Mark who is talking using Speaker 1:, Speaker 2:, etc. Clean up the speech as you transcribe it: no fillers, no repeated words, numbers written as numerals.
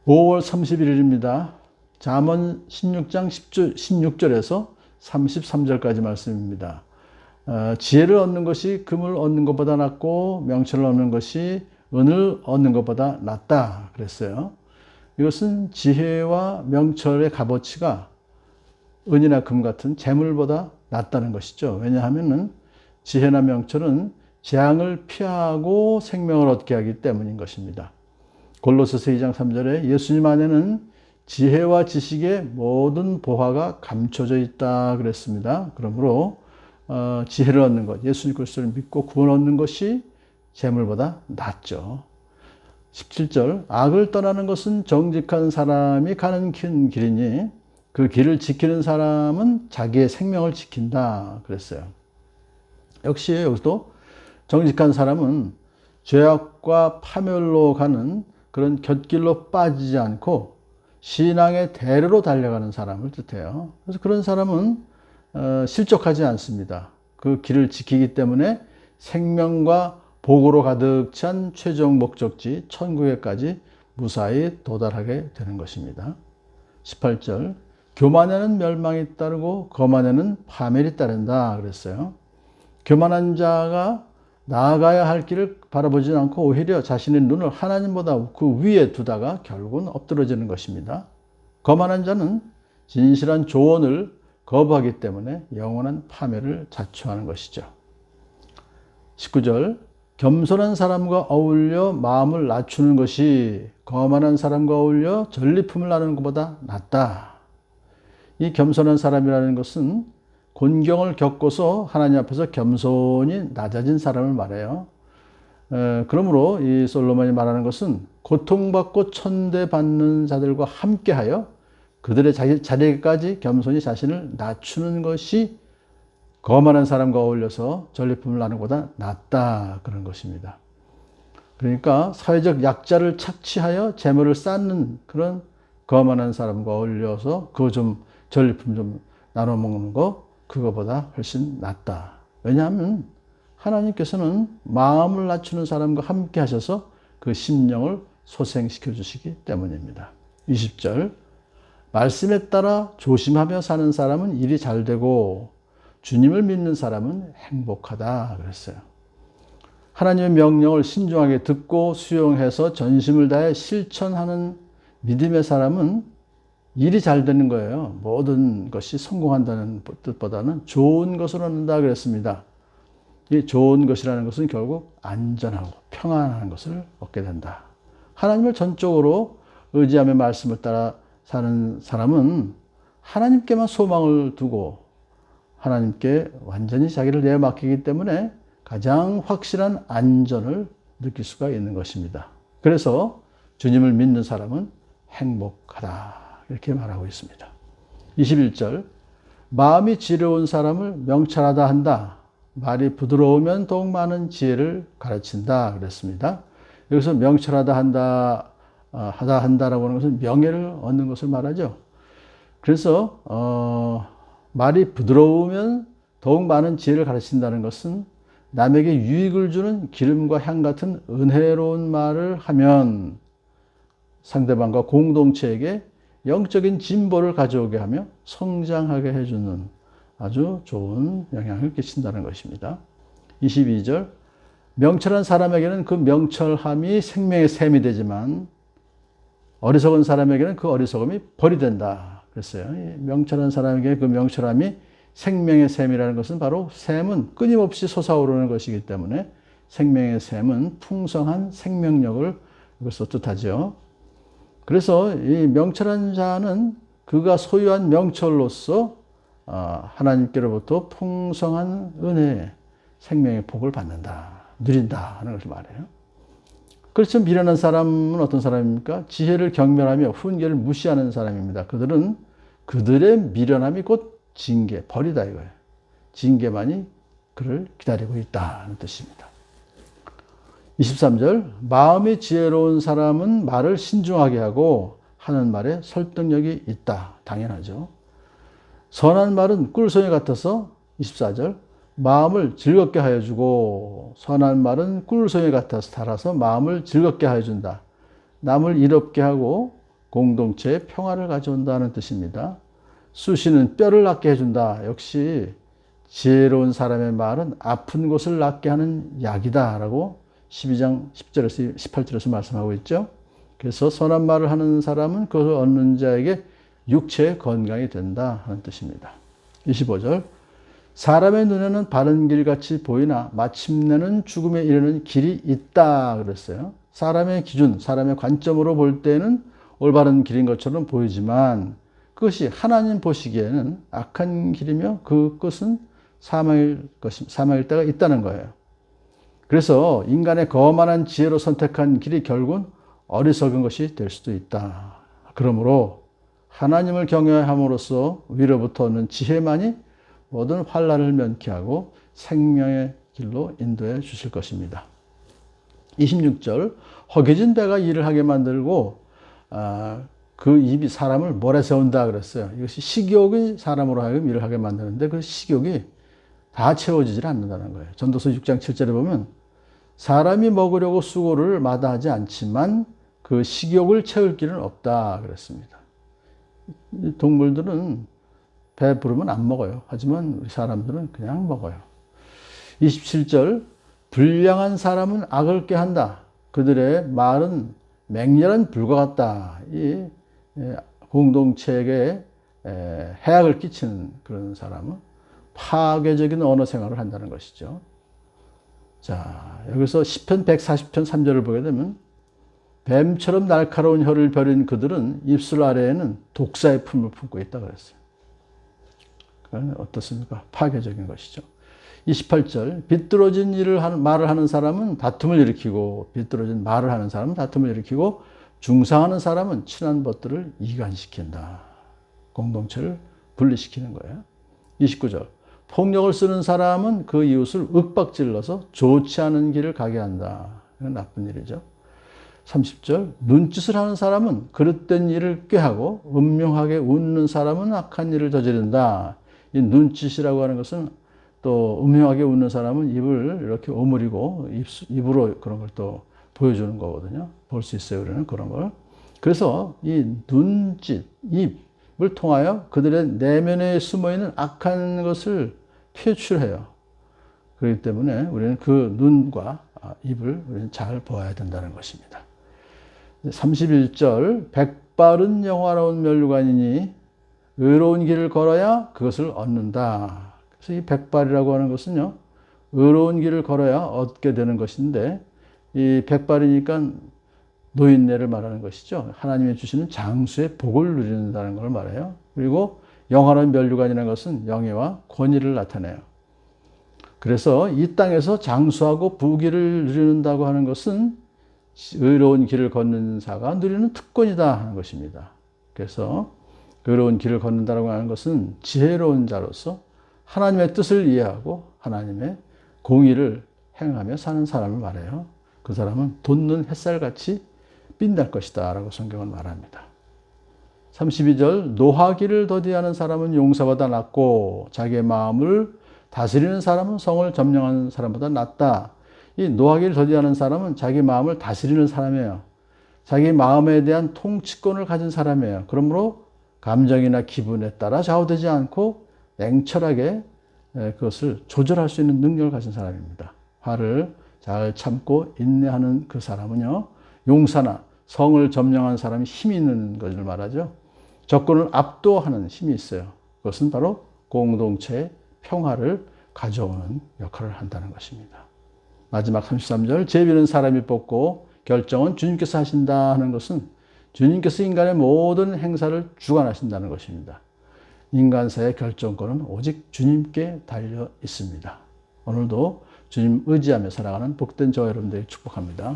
Speaker 1: 5월 31일입니다. 잠언 16장 16절에서 33절까지 말씀입니다. 지혜를 얻는 것이 금을 얻는 것보다 낫고 명철을 얻는 것이 은을 얻는 것보다 낫다 그랬어요. 이것은 지혜와 명철의 값어치가 은이나 금 같은 재물보다 낫다는 것이죠. 왜냐하면 지혜나 명철은 재앙을 피하고 생명을 얻게 하기 때문인 것입니다. 골로새서 2장 3절에 예수님 안에는 지혜와 지식의 모든 보화가 감춰져 있다 그랬습니다. 그러므로 지혜를 얻는 것, 예수님 그리스도를 믿고 구원 얻는 것이 재물보다 낫죠. 17절 악을 떠나는 것은 정직한 사람이 가는 길이니 그 길을 지키는 사람은 자기의 생명을 지킨다 그랬어요. 역시 여기서도 정직한 사람은 죄악과 파멸로 가는 그런 곁길로 빠지지 않고 신앙의 대로로 달려가는 사람을 뜻해요. 그래서 그런 사람은 실족하지 않습니다. 그 길을 지키기 때문에 생명과 복으로 가득 찬 최종 목적지 천국에까지 무사히 도달하게 되는 것입니다. 18절 교만에는 멸망이 따르고 거만에는 파멸이 따른다 그랬어요. 교만한 자가 나아가야 할 길을 바라보지 않고 오히려 자신의 눈을 하나님보다 그 위에 두다가 결국은 엎드러지는 것입니다. 거만한 자는 진실한 조언을 거부하기 때문에 영원한 파멸을 자초하는 것이죠. 19절 겸손한 사람과 어울려 마음을 낮추는 것이 거만한 사람과 어울려 전리품을 나누는 것보다 낫다. 이 겸손한 사람이라는 것은 곤경을 겪고서 하나님 앞에서 겸손히 낮아진 사람을 말해요. 그러므로 이 솔로몬이 말하는 것은 고통받고 천대받는 자들과 함께하여 그들의 자리까지 겸손히 자신을 낮추는 것이 거만한 사람과 어울려서 전리품을 나누는 것보다 낫다 그런 것입니다. 그러니까 사회적 약자를 착취하여 재물을 쌓는 그런 거만한 사람과 어울려서 그거 좀 전리품 좀 나눠 먹는 거 그거보다 훨씬 낫다. 왜냐하면 하나님께서는 마음을 낮추는 사람과 함께 하셔서 그 심령을 소생시켜 주시기 때문입니다. 20절 말씀에 따라 조심하며 사는 사람은 일이 잘 되고 주님을 믿는 사람은 행복하다 그랬어요. 하나님의 명령을 신중하게 듣고 수용해서 전심을 다해 실천하는 믿음의 사람은 일이 잘 되는 거예요. 모든 것이 성공한다는 뜻보다는 좋은 것을 얻는다 그랬습니다. 이 좋은 것이라는 것은 결국 안전하고 평안한 것을 얻게 된다. 하나님을 전적으로 의지하며 말씀을 따라 사는 사람은 하나님께만 소망을 두고 하나님께 완전히 자기를 내맡기기 때문에 가장 확실한 안전을 느낄 수가 있는 것입니다. 그래서 주님을 믿는 사람은 행복하다. 이렇게 말하고 있습니다. 21절 마음이 지혜로운 사람을 명철하다 한다. 말이 부드러우면 더욱 많은 지혜를 가르친다 그랬습니다. 여기서 명철하다 한다라고 하는 것은 명예를 얻는 것을 말하죠. 그래서 말이 부드러우면 더욱 많은 지혜를 가르친다는 것은 남에게 유익을 주는 기름과 향 같은 은혜로운 말을 하면 상대방과 공동체에게 영적인 진보를 가져오게 하며 성장하게 해주는 아주 좋은 영향을 끼친다는 것입니다. 22절 명철한 사람에게는 그 명철함이 생명의 샘이 되지만 어리석은 사람에게는 그 어리석음이 벌이 된다 그랬어요. 명철한 사람에게 그 명철함이 생명의 샘이라는 것은 바로 샘은 끊임없이 솟아오르는 것이기 때문에 생명의 샘은 풍성한 생명력을 이것을 뜻하죠. 그래서 이 명철한 자는 그가 소유한 명철로서 하나님께로부터 풍성한 은혜, 생명의 복을 받는다, 누린다 하는 것을 말해요. 그렇지만 미련한 사람은 어떤 사람입니까? 지혜를 경멸하며 훈계를 무시하는 사람입니다. 그들은 그들의 미련함이 곧 징계, 벌이다 이거예요. 징계만이 그를 기다리고 있다는 뜻입니다. 23절 마음이 지혜로운 사람은 말을 신중하게 하고 하는 말에 설득력이 있다. 당연하죠. 선한 말은 꿀송이 같아서 24절 마음을 즐겁게 하여 주고 선한 말은 꿀송이 같아서 달아서 마음을 즐겁게 하여 준다. 남을 이롭게 하고 공동체의 평화를 가져온다는 뜻입니다. 수시는 뼈를 낫게 해준다. 역시 지혜로운 사람의 말은 아픈 곳을 낫게 하는 약이다 라고 12장 10절에서 18절에서 말씀하고 있죠. 그래서 선한 말을 하는 사람은 그것을 얻는 자에게 육체의 건강이 된다 하는 뜻입니다. 25절 사람의 눈에는 바른 길같이 보이나 마침내는 죽음에 이르는 길이 있다 그랬어요. 사람의 기준, 사람의 관점으로 볼 때는 올바른 길인 것처럼 보이지만 그것이 하나님 보시기에는 악한 길이며 그것은 사망일 때가 있다는 거예요. 그래서 인간의 거만한 지혜로 선택한 길이 결국은 어리석은 것이 될 수도 있다. 그러므로 하나님을 경외함으로써 위로부터 오는 지혜만이 모든 환난을 면케하고 생명의 길로 인도해 주실 것입니다. 26절 허기진 배가 일을 하게 만들고 그 입이 사람을 몰에 세운다 그랬어요. 이것이 식욕이 사람으로 하여금 일을 하게 만드는데 그 식욕이 다 채워지질 않는다는 거예요. 전도서 6장 7절에 보면 사람이 먹으려고 수고를 마다하지 않지만 그 식욕을 채울 길은 없다 그랬습니다. 동물들은 배 부르면 안 먹어요. 하지만 우리 사람들은 그냥 먹어요. 27절 불량한 사람은 악을 꾀한다. 그들의 말은 맹렬한 불과 같다. 이 공동체에게 해악을 끼치는 그런 사람은 파괴적인 언어 생활을 한다는 것이죠. 자, 여기서 시편 140편 3절을 보게 되면 뱀처럼 날카로운 혀를 벼린 그들은 입술 아래에는 독사의 품을 품고 있다 그랬어요. 그건 어떻습니까? 파괴적인 것이죠. 28절 비뚤어진 말을 하는 사람은 다툼을 일으키고 비뚤어진 말을 하는 사람은 다툼을 일으키고 중상하는 사람은 친한 것들을 이간시킨다. 공동체를 분리시키는 거예요. 29절 폭력을 쓰는 사람은 그 이웃을 윽박질러서 좋지 않은 길을 가게 한다. 이건 나쁜 일이죠. 30절 눈짓을 하는 사람은 그릇된 일을 꾀하고 은명하게 웃는 사람은 악한 일을 저지른다. 이 눈짓이라고 하는 것은 또 음흉하게 웃는 사람은 입을 이렇게 오므리고 입으로 그런 걸 또 보여주는 거거든요. 볼 수 있어요. 우리는 그런 걸. 그래서 이 눈짓, 입을 통하여 그들의 내면에 숨어있는 악한 것을 표출해요. 그렇기 때문에 우리는 그 눈과 입을 우리는 잘 보아야 된다는 것입니다. 31절 백발은 영화로운 면류관이니 의로운 길을 걸어야 그것을 얻는다. 그래서 이 백발이라고 하는 것은요, 의로운 길을 걸어야 얻게 되는 것인데, 이 백발이니까 노인네를 말하는 것이죠. 하나님이 주시는 장수의 복을 누린다는 걸 말해요. 그리고 영화로운 면류관이라는 것은 영예와 권위를 나타내요. 그래서 이 땅에서 장수하고 부귀를 누린다고 하는 것은 의로운 길을 걷는 자가 누리는 특권이다 하는 것입니다. 그래서 의로운 길을 걷는다고 하는 것은 지혜로운 자로서 하나님의 뜻을 이해하고 하나님의 공의를 행하며 사는 사람을 말해요. 그 사람은 돋는 햇살같이 빛날 것이다 라고 성경은 말합니다. 32절 노하기를 더디하는 사람은 용사보다 낫고 자기의 마음을 다스리는 사람은 성을 점령하는 사람보다 낫다. 이 노하기를 더디하는 사람은 자기 마음을 다스리는 사람이에요. 자기 마음에 대한 통치권을 가진 사람이에요. 그러므로 감정이나 기분에 따라 좌우되지 않고 냉철하게 그것을 조절할 수 있는 능력을 가진 사람입니다. 화를 잘 참고 인내하는 그 사람은요, 용사나 성을 점령하는 사람이 힘이 있는 것을 말하죠. 적군을 압도하는 힘이 있어요. 그것은 바로 공동체의 평화를 가져오는 역할을 한다는 것입니다. 마지막 33절 제비는 사람이 뽑고 결정은 주님께서 하신다 하는 것은 주님께서 인간의 모든 행사를 주관하신다는 것입니다. 인간사의 결정권은 오직 주님께 달려 있습니다. 오늘도 주님 의지하며 살아가는 복된 저와 여러분들을 축복합니다.